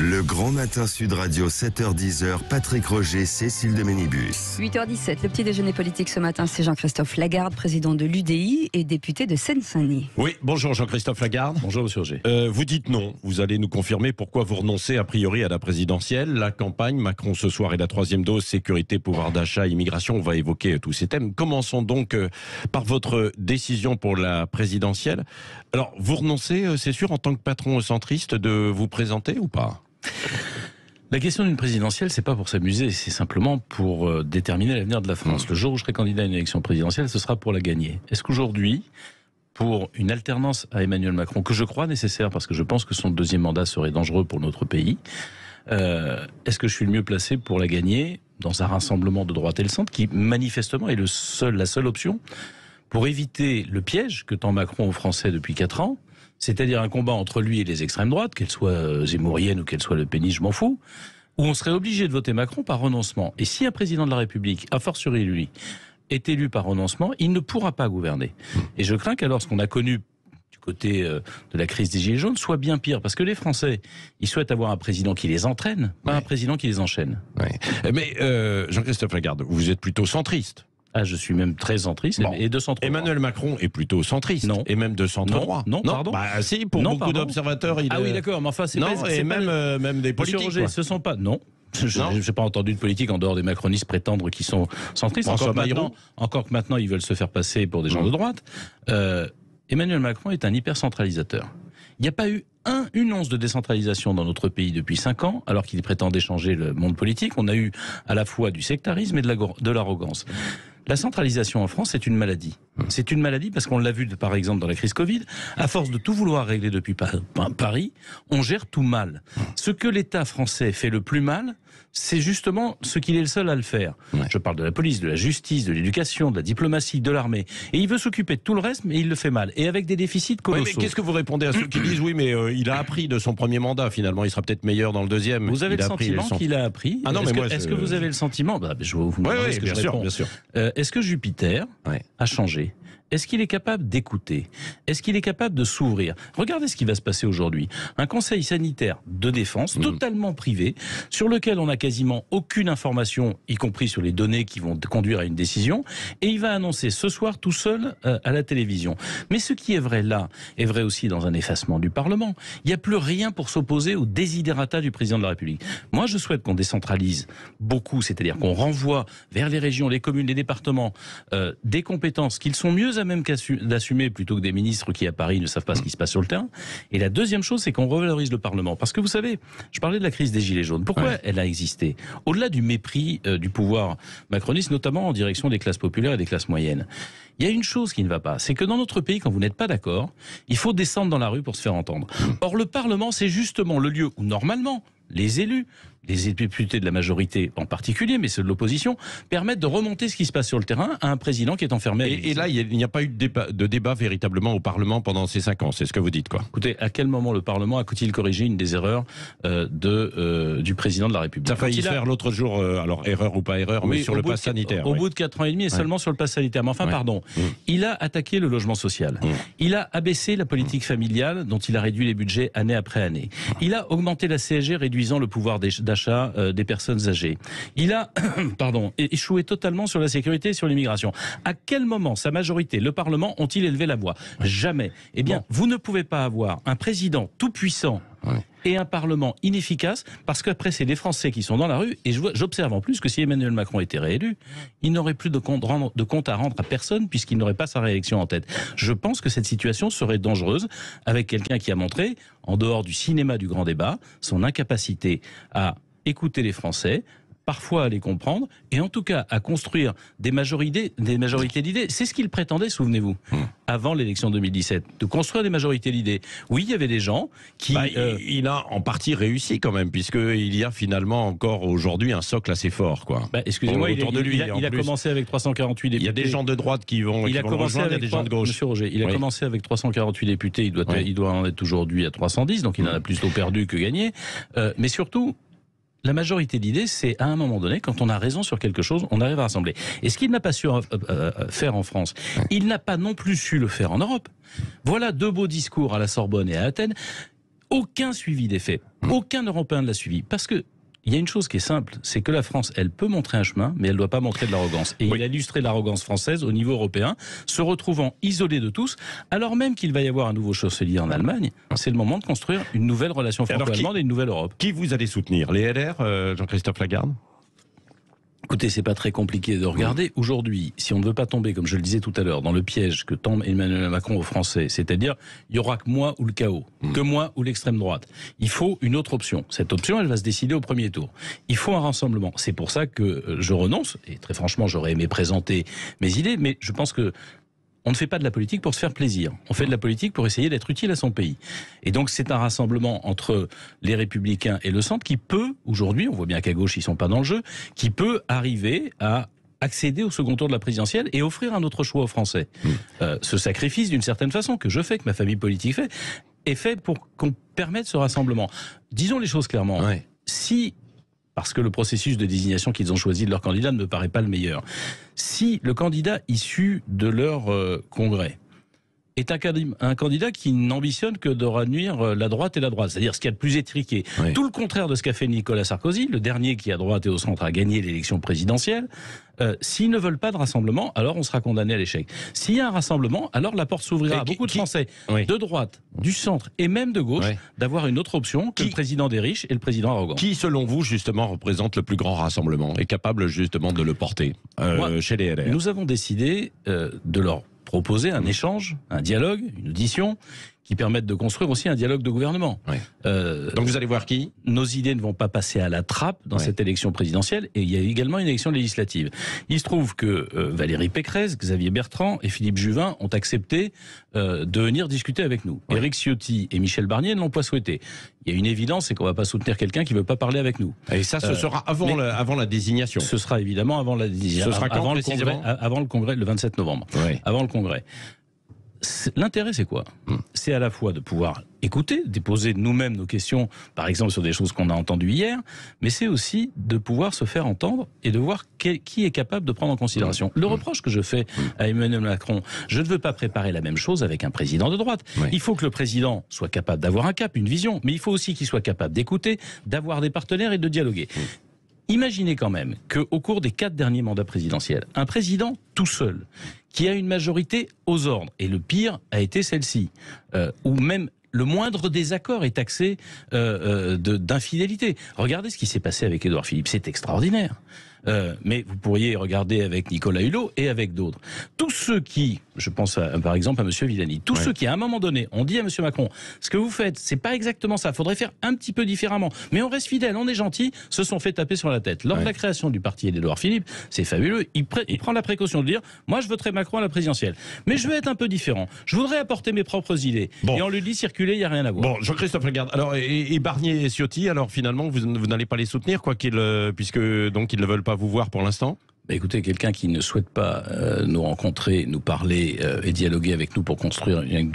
Le Grand Matin Sud Radio, 7h-10h, Patrick Roger, Cécile de Ménibus. 8h17, le petit déjeuner politique ce matin, c'est Jean-Christophe Lagarde, président de l'UDI et député de Seine-Saint-Denis. Oui, bonjour Jean-Christophe Lagarde. Bonjour Monsieur Roger. Vous dites non, vous allez nous confirmer pourquoi vous renoncez a priori à la présidentielle. La campagne, Macron ce soir et la troisième dose, sécurité, pouvoir d'achat, immigration, on va évoquer tous ces thèmes. Commençons donc par votre décision pour la présidentielle. Alors, vous renoncez, c'est sûr, en tant que patron centriste, de vous présenter ou pas ? La question d'une présidentielle, c'est pas pour s'amuser, c'est simplement pour déterminer l'avenir de la France. Le jour où je serai candidat à une élection présidentielle, ce sera pour la gagner. Est-ce qu'aujourd'hui, pour une alternance à Emmanuel Macron, que je crois nécessaire, parce que je pense que son deuxième mandat serait dangereux pour notre pays, est-ce que je suis le mieux placé pour la gagner dans un rassemblement de droite et le centre, qui manifestement est la seule option pour éviter le piège que tend Macron aux Français depuis 4 ans, c'est-à-dire un combat entre lui et les extrêmes droites, qu'elles soient zémouriennes ou qu'elles soient le pénis, je m'en fous, où on serait obligé de voter Macron par renoncement. Et si un président de la République, a fortiori lui, est élu par renoncement, il ne pourra pas gouverner. Et je crains qu'alors ce qu'on a connu du côté de la crise des Gilets jaunes soit bien pire, parce que les Français, ils souhaitent avoir un président qui les entraîne, pas un président qui les enchaîne. Ouais. Mais Jean-Christophe Lagarde, vous êtes plutôt centriste. Ah, je suis même très centriste et de centre droit. Emmanuel Macron est plutôt centriste. Non. Et même de centre droit. Non, pardon. Bah si, pour beaucoup d'observateurs, il Ah oui, d'accord, mais enfin, c'est non, pas... et même des politiques. Monsieur Roger, ce sont pas... Non. Je n'ai pas entendu de politique en dehors des macronistes prétendre qu'ils sont centristes. Encore que maintenant, ils veulent se faire passer pour des gens de droite. Emmanuel Macron est un hypercentralisateur. Il n'y a pas eu une once de décentralisation dans notre pays depuis 5 ans, alors qu'il prétendait changer le monde politique. On a eu à la fois du sectarisme et de l'arrogance. La centralisation en France, c'est une maladie. C'est une maladie parce qu'on l'a vu, par exemple, dans la crise Covid. À force de tout vouloir régler depuis Paris, on gère tout mal. Ce que l'État français fait le plus mal, c'est justement ce qu'il est le seul à le faire. Ouais. Je parle de la police, de la justice, de l'éducation, de la diplomatie, de l'armée. Et il veut s'occuper de tout le reste, mais il le fait mal. Et avec des déficits colossaux. Oui, mais qu'est-ce que vous répondez à ceux qui disent oui, mais il a appris de son premier mandat, finalement, il sera peut-être meilleur dans le deuxième. Vous avez le sentiment qu'il a appris? Ah non, est-ce que vous avez le sentiment? Je vais vous demander ce que je réponds. Bien sûr. Est-ce que Jupiter a changé? Est-ce qu'il est capable d'écouter? Est-ce qu'il est capable de s'ouvrir? Regardez ce qui va se passer aujourd'hui. Un conseil sanitaire de défense totalement privé, sur lequel on n'a quasiment aucune information, y compris sur les données qui vont conduire à une décision, et il va annoncer ce soir tout seul à la télévision. Mais ce qui est vrai là, est vrai aussi dans un effacement du Parlement. Il n'y a plus rien pour s'opposer aux desiderata du président de la République. Moi, je souhaite qu'on décentralise beaucoup, c'est-à-dire qu'on renvoie vers les régions, les communes, les départements, des compétences qu'ils sont mieux à même d'assumer plutôt que des ministres qui à Paris ne savent pas ce qui se passe sur le terrain. Et la deuxième chose, c'est qu'on revalorise le Parlement. Parce que vous savez, je parlais de la crise des Gilets jaunes. Pourquoi elle a existé? Au-delà du mépris du pouvoir macroniste, notamment en direction des classes populaires et des classes moyennes. Il y a une chose qui ne va pas, c'est que dans notre pays, quand vous n'êtes pas d'accord, il faut descendre dans la rue pour se faire entendre. Or, le Parlement, c'est justement le lieu où, normalement, les élus, les députés de la majorité en particulier, mais ceux de l'opposition, permettent de remonter ce qui se passe sur le terrain à un président qui est enfermé. Et là, il n'y a pas eu de débat véritablement au Parlement pendant ces 5 ans, c'est ce que vous dites, quoi. Écoutez, à quel moment le Parlement a-t-il corrigé une des erreurs du président de la République? Ça a failli se faire l'autre jour, alors erreur ou pas erreur, mais sur le pass sanitaire. Au bout de 4 ans et demi, et seulement sur le pass sanitaire. Mais enfin, pardon, il a attaqué le logement social. Il a abaissé la politique familiale, dont il a réduit les budgets année après année. Il a augmenté la CSG, réduisant le pouvoir d'achat des personnes âgées. Il a échoué totalement sur la sécurité et sur l'immigration. À quel moment sa majorité, le Parlement, ont-ils élevé la voix? Jamais. Eh bien, vous ne pouvez pas avoir un président tout-puissant et un Parlement inefficace, parce qu'après c'est les Français qui sont dans la rue, et j'observe en plus que si Emmanuel Macron était réélu, il n'aurait plus de compte à rendre à personne, puisqu'il n'aurait pas sa réélection en tête. Je pense que cette situation serait dangereuse, avec quelqu'un qui a montré, en dehors du cinéma du grand débat, son incapacité à écouter les Français, parfois à les comprendre, et en tout cas à construire des majorités d'idées. C'est ce qu'il prétendait, souvenez-vous, avant l'élection 2017, de construire des majorités d'idées. Oui, il y avait des gens qui... il a en partie réussi quand même, puisqu'il y a finalement encore aujourd'hui un socle assez fort, quoi. Excusez-moi, il a commencé avec 348 députés. Il y a des gens de droite qui vont il y a des gens de gauche. Monsieur Roger, il a commencé avec 348 députés, il doit en être aujourd'hui à 310, donc il en a plutôt perdu que gagné. Mais surtout... La majorité d'idées, c'est à un moment donné, quand on a raison sur quelque chose, on arrive à rassembler. Et ce qu'il n'a pas su faire en France, il n'a pas non plus su le faire en Europe. Voilà 2 beaux discours à la Sorbonne et à Athènes. Aucun suivi des faits. Aucun Européen ne l'a suivi. Parce que il y a une chose qui est simple, c'est que la France, elle peut montrer un chemin, mais elle ne doit pas montrer de l'arrogance. Et il a illustré l'arrogance française au niveau européen, se retrouvant isolé de tous, alors même qu'il va y avoir un nouveau chancelier en Allemagne. C'est le moment de construire une nouvelle relation franco-allemande et une nouvelle Europe. Qui vous allez soutenir? Les LR, Jean-Christophe Lagarde? Écoutez, c'est pas très compliqué de regarder. Aujourd'hui, si on ne veut pas tomber, comme je le disais tout à l'heure, dans le piège que tend Emmanuel Macron aux Français, c'est-à-dire, il y aura que moi ou le chaos, que moi ou l'extrême droite. Il faut une autre option. Cette option, elle va se décider au premier tour. Il faut un rassemblement. C'est pour ça que je renonce, et très franchement, j'aurais aimé présenter mes idées, mais je pense que on ne fait pas de la politique pour se faire plaisir. On fait de la politique pour essayer d'être utile à son pays. Et donc c'est un rassemblement entre les Républicains et le centre qui peut, aujourd'hui, on voit bien qu'à gauche ils sont pas dans le jeu, qui peut arriver à accéder au second tour de la présidentielle et offrir un autre choix aux Français. Ce sacrifice, d'une certaine façon, que je fais, que ma famille politique fait, est fait pour qu'on permette ce rassemblement. Disons les choses clairement. Si... parce que le processus de désignation qu'ils ont choisi de leur candidat ne me paraît pas le meilleur. Si le candidat issu de leur congrès est un candidat qui n'ambitionne que de réunir la droite et la droite, c'est-à-dire ce qu'il y a de plus étriqué. Tout le contraire de ce qu'a fait Nicolas Sarkozy, le dernier qui à droite et au centre a gagné l'élection présidentielle. S'ils ne veulent pas de rassemblement, alors on sera condamné à l'échec. S'il y a un rassemblement, alors la porte s'ouvrira à beaucoup de Français de droite, du centre et même de gauche d'avoir une autre option que le président des riches et le président arrogant. Qui, selon vous, justement, représente le plus grand rassemblement et capable justement de le porter chez les LR? Nous avons décidé de leur proposer un échange, un dialogue, une audition, qui permettent de construire aussi un dialogue de gouvernement. Donc vous allez voir qui? Nos idées ne vont pas passer à la trappe dans cette élection présidentielle, et il y a également une élection législative. Il se trouve que Valérie Pécresse, Xavier Bertrand et Philippe Juvin ont accepté de venir discuter avec nous. Éric Ciotti et Michel Barnier ne l'ont pas souhaité. Il y a une évidence, c'est qu'on ne va pas soutenir quelqu'un qui ne veut pas parler avec nous. Et ça, ce sera avant la désignation. Ce sera évidemment avant la désignation. Ce sera quand, avant le congrès, le 27 novembre. Avant le congrès. L'intérêt, c'est quoi? C'est à la fois de pouvoir écouter, déposer nous-mêmes nos questions, par exemple sur des choses qu'on a entendues hier, mais c'est aussi de pouvoir se faire entendre et de voir qui est capable de prendre en considération. Le reproche que je fais à Emmanuel Macron, je ne veux pas préparer la même chose avec un président de droite. Il faut que le président soit capable d'avoir un cap, une vision, mais il faut aussi qu'il soit capable d'écouter, d'avoir des partenaires et de dialoguer. Imaginez quand même qu'au cours des 4 derniers mandats présidentiels, un président tout seul, qui a une majorité aux ordres, et le pire a été celle-ci, ou même le moindre désaccord est taxé d'infidélité. Regardez ce qui s'est passé avec Édouard Philippe, c'est extraordinaire. Mais vous pourriez regarder avec Nicolas Hulot et avec d'autres. Tous ceux qui, je pense par exemple à M. Villani, tous ceux qui à un moment donné ont dit à M. Macron, ce que vous faites, c'est pas exactement ça, faudrait faire un petit peu différemment, mais on reste fidèle, on est gentil, se sont fait taper sur la tête. Lors de la création du parti d'Édouard Philippe, c'est fabuleux, il prend la précaution de dire, moi je voterai Macron à la présidentielle, mais je vais être un peu différent, je voudrais apporter mes propres idées. Et on lui dit circuler, il n'y a rien à voir. Bon, Jean-Christophe Lagarde, alors, et Barnier et Ciotti, alors finalement vous n'allez pas les soutenir, quoi qu'ils, puisque donc ils ne veulent pas vous voir pour l'instant? Écoutez, quelqu'un qui ne souhaite pas nous rencontrer, nous parler et dialoguer avec nous pour construire une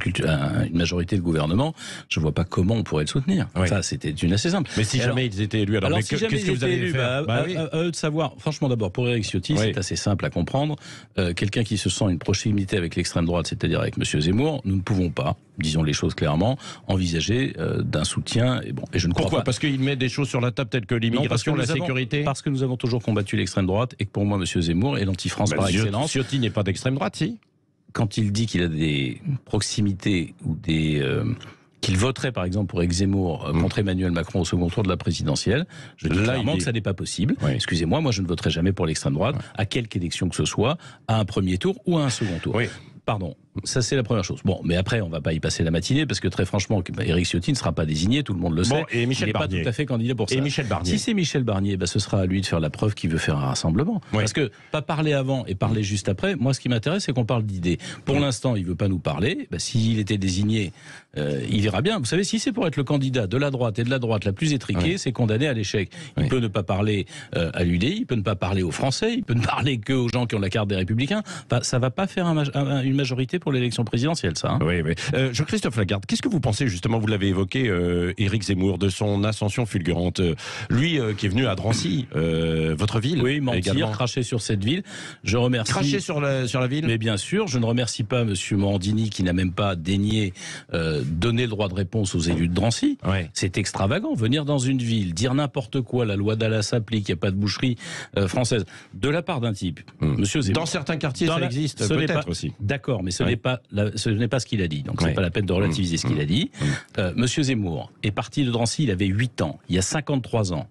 majorité de gouvernement, je ne vois pas comment on pourrait le soutenir. Ça, c'était une assez simple. Mais si jamais ils étaient élus, alors si jamais qu'est-ce que vous allez faire? À eux de savoir. Franchement, d'abord, pour Éric Ciotti, c'est assez simple à comprendre. Quelqu'un qui se sent une proximité avec l'extrême droite, c'est-à-dire avec M. Zemmour, nous ne pouvons pas, disons les choses clairement, envisager d'un soutien. Et je ne crois Pourquoi pas. Parce qu'il met des choses sur la table telles que l'immigration, la sécurité? Parce que nous avons toujours combattu l'extrême droite et que pour moi, M. Zemmour est l'anti-France par excellence. Ciotti n'est pas d'extrême droite, si? Quand il dit qu'il a des proximités ou qu'il voterait par exemple pour Éric Zemmour contre Emmanuel Macron au second tour de la présidentielle, je dis clairement que ça n'est pas possible. Excusez-moi, moi je ne voterai jamais pour l'extrême droite à quelque élection que ce soit, à un premier tour ou à un second tour. Pardon, ça c'est la première chose. Bon, mais après on va pas y passer la matinée parce que très franchement, Éric Ciotti ne sera pas désigné, tout le monde le sait. Et Michel il n'est pas tout à fait candidat pour ça. Et Michel Barnier. Si c'est Michel Barnier, ce sera à lui de faire la preuve qu'il veut faire un rassemblement. Parce que pas parler avant et parler juste après, moi ce qui m'intéresse c'est qu'on parle d'idées. Pour l'instant, il veut pas nous parler. S'il était désigné, il verra bien. Vous savez, si c'est pour être le candidat de la droite et de la droite la plus étriquée, c'est condamné à l'échec. Il peut ne pas parler à l'UDI, il peut ne pas parler aux Français, il peut ne parler que aux gens qui ont la carte des Républicains. Ça va pas faire une majorité pour l'élection présidentielle, ça. Hein. Oui, oui. Jean-Christophe Lagarde, qu'est-ce que vous pensez, justement, vous l'avez évoqué, Éric Zemmour, de son ascension fulgurante, lui qui est venu à Drancy, votre ville. Oui, mentir, également. cracher sur cette ville. Je remercie. Cracher sur la ville. Mais bien sûr, je ne remercie pas M. Morandini qui n'a même pas daigné donner le droit de réponse aux élus de Drancy. Ouais. C'est extravagant. Venir dans une ville, dire n'importe quoi, la loi Dallas s'applique, il n'y a pas de boucherie française, de la part d'un type, Monsieur Zemmour. Dans certains quartiers, ça existe peut-être aussi. D'accord, mais ce n'est pas ce qu'il a dit. Donc c'est pas la peine de relativiser ce qu'il a dit. Monsieur Zemmour est parti de Drancy, il avait 8 ans, il y a 53 ans.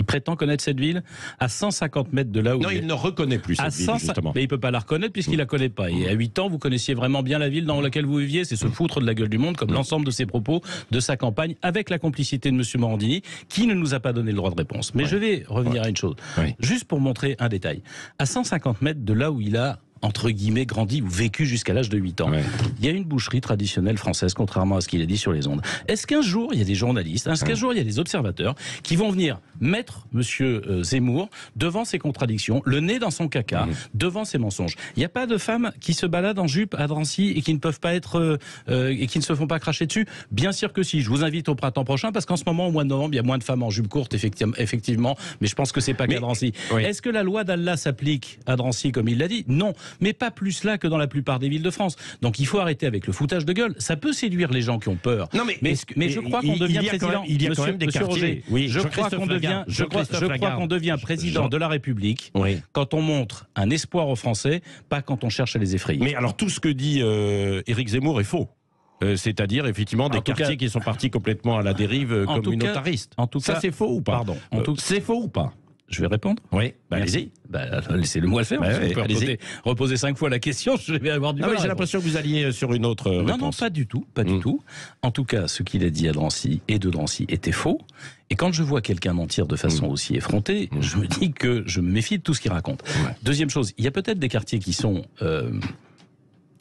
Il prétend connaître cette ville à 150 mètres de là où il ne reconnaît plus cette ville, justement. Mais il ne peut pas la reconnaître puisqu'il la connaît pas. Et à 8 ans, vous connaissiez vraiment bien la ville dans laquelle vous viviez. C'est se foutre de la gueule du monde, comme l'ensemble de ses propos, de sa campagne, avec la complicité de M. Morandini, qui ne nous a pas donné le droit de réponse. Mais je vais revenir à une chose, juste pour montrer un détail. À 150 mètres de là où il a entre guillemets, grandi ou vécu jusqu'à l'âge de 8 ans. Il y a une boucherie traditionnelle française, contrairement à ce qu'il a dit sur les ondes. Est-ce qu'un jour, il y a des journalistes, est-ce qu'un jour, il y a des observateurs qui vont venir mettre M. Zemmour devant ses contradictions, le nez dans son caca, devant ses mensonges? Il n'y a pas de femmes qui se baladent en jupe à Drancy et qui ne peuvent pas être et qui ne se font pas cracher dessus? Bien sûr que si. Je vous invite au printemps prochain parce qu'en ce moment, au mois de novembre, il y a moins de femmes en jupe courte, effectivement, mais je pense que c'est pas qu'à Drancy. Est-ce que la loi d'Allah s'applique à Drancy comme il l'a dit? Non. Mais pas plus là que dans la plupart des villes de France. Donc il faut arrêter avec le foutage de gueule. Ça peut séduire les gens qui ont peur. Non, mais je crois qu'on devient président. Il y a quand même des quartiers. Je crois qu'on devient président de la République quand on montre un espoir aux Français, pas quand on cherche à les effrayer. Mais alors tout ce que dit Éric Zemmour est faux. C'est-à-dire effectivement des quartiers qui sont partis complètement à la dérive communautaristes. En tout cas, ça c'est faux ou pas? Pardon. C'est faux ou pas? Je vais répondre. Oui, allez-y. Laissez-le-moi le faire. Vous pouvez reposer 5 fois la question, je vais avoir du mal. J'ai l'impression que vous alliez sur une autre réponse. Non, pas du tout. Du tout. En tout cas, ce qu'il a dit à Drancy et de Drancy était faux. Et quand je vois quelqu'un mentir de façon aussi effrontée, je me dis que je me méfie de tout ce qu'il raconte. Deuxième chose, il y a peut-être des quartiers qui sont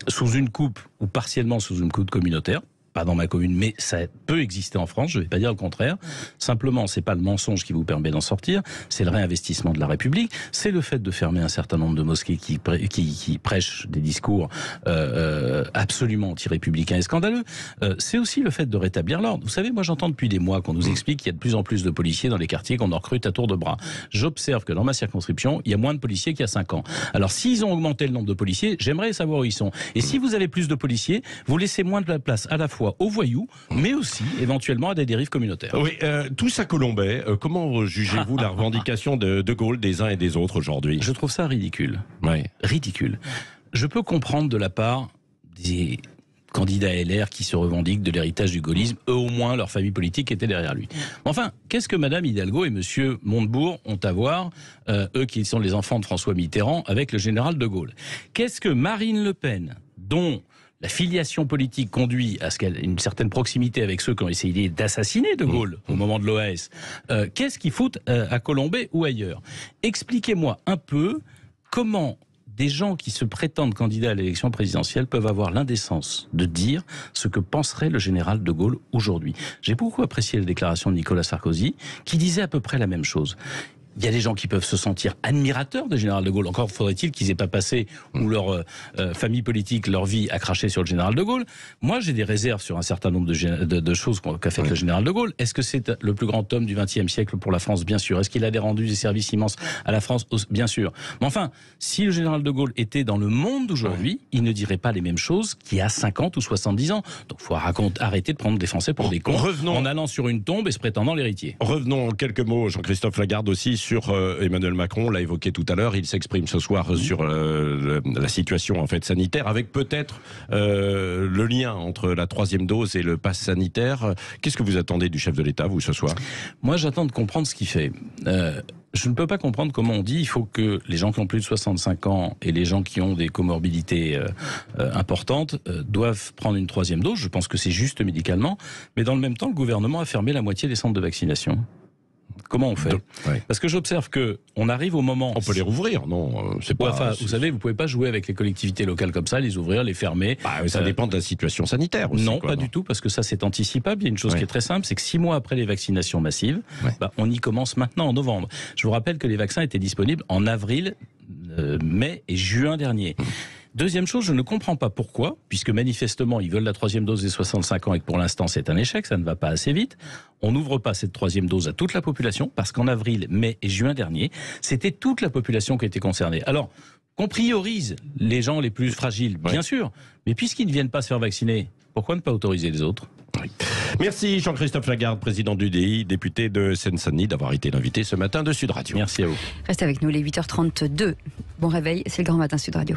sous une coupe ou partiellement sous une coupe communautaire. Pas dans ma commune, mais ça peut exister en France, je ne vais pas dire le contraire. Simplement, c'est pas le mensonge qui vous permet d'en sortir, c'est le réinvestissement de la République, c'est le fait de fermer un certain nombre de mosquées qui prêchent des discours absolument anti-républicains et scandaleux. C'est aussi le fait de rétablir l'ordre. Vous savez, moi j'entends depuis des mois qu'on nous explique qu'il y a de plus en plus de policiers dans les quartiers, qu'on en recrute à tour de bras. J'observe que dans ma circonscription, il y a moins de policiers qu'il y a 5 ans. Alors s'ils ont augmenté le nombre de policiers, j'aimerais savoir où ils sont. Et si vous avez plus de policiers, vous laissez moins de la place à la fois aux voyous, mais aussi éventuellement à des dérives communautaires. Oui, tous à Colombey, comment jugez-vous la revendication de Gaulle des uns et des autres aujourd'hui? Je trouve ça ridicule. Ridicule. Je peux comprendre de la part des candidats LR qui se revendiquent de l'héritage du gaullisme, eux au moins leur famille politique était derrière lui. Enfin, qu'est-ce que Madame Hidalgo et Monsieur Montebourg ont à voir, eux qui sont les enfants de François Mitterrand, avec le général de Gaulle? Qu'est-ce que Marine Le Pen, dont la filiation politique conduit à ce qu'elle ait une certaine proximité avec ceux qui ont essayé d'assassiner de Gaulle au moment de l'OAS, qu'est-ce qu'ils foutent à Colombey ou ailleurs? Expliquez-moi un peu comment des gens qui se prétendent candidats à l'élection présidentielle peuvent avoir l'indécence de dire ce que penserait le général de Gaulle aujourd'hui. J'ai beaucoup apprécié la déclaration de Nicolas Sarkozy, qui disait à peu près la même chose. Il y a des gens qui peuvent se sentir admirateurs du général de Gaulle. Encore faudrait-il qu'ils aient pas passé, ou leur famille politique, leur vie à cracher sur le général de Gaulle. Moi, j'ai des réserves sur un certain nombre de choses qu'a fait le général de Gaulle. Est-ce que c'est le plus grand homme du XXe siècle pour la France? Bien sûr. Est-ce qu'il a rendu des services immenses à la France? Bien sûr. Mais enfin, si le général de Gaulle était dans le monde d'aujourd'hui, il ne dirait pas les mêmes choses qu'il y a 50 ou 70 ans. Donc, il faut arrêter de prendre des Français pour des cons en allant sur une tombe et se prétendant l'héritier. Revenons en quelques mots, Jean-Christophe Lagarde, aussi sur Emmanuel Macron. On l'a évoqué tout à l'heure. Il s'exprime ce soir sur la situation en fait sanitaire, avec peut-être le lien entre la 3e dose et le pass sanitaire. Qu'est-ce que vous attendez du chef de l'État, vous, ce soir? Moi, j'attends de comprendre ce qu'il fait. Je ne peux pas comprendre comment on dit il faut que les gens qui ont plus de 65 ans et les gens qui ont des comorbidités importantes doivent prendre une 3e dose. Je pense que c'est juste médicalement. Mais dans le même temps, le gouvernement a fermé la moitié des centres de vaccination. Comment on fait? Parce que j'observe que on arrive au moment. On peut les rouvrir, non? C'est pas. Enfin, vous savez, vous pouvez pas jouer avec les collectivités locales comme ça, les ouvrir, les fermer. Ça dépend de la situation sanitaire aussi. Non, pas du tout, parce que ça c'est anticipable. Il y a une chose qui est très simple, c'est que 6 mois après les vaccinations massives, on y commence maintenant en novembre. Je vous rappelle que les vaccins étaient disponibles en avril, mai et juin dernier. Deuxième chose, je ne comprends pas pourquoi, puisque manifestement ils veulent la 3e dose des 65 ans et que pour l'instant c'est un échec, ça ne va pas assez vite. On n'ouvre pas cette 3e dose à toute la population, parce qu'en avril, mai et juin dernier, c'était toute la population qui était concernée. Alors, qu'on priorise les gens les plus fragiles, bien sûr, mais puisqu'ils ne viennent pas se faire vacciner, pourquoi ne pas autoriser les autres ? Oui. Merci Jean-Christophe Lagarde, président du l'UDI, député de Seine-Saint-Denis, d'avoir été l'invité ce matin de Sud Radio. Merci à vous. Restez avec nous, les 8h32. Bon réveil, c'est le Grand Matin Sud Radio.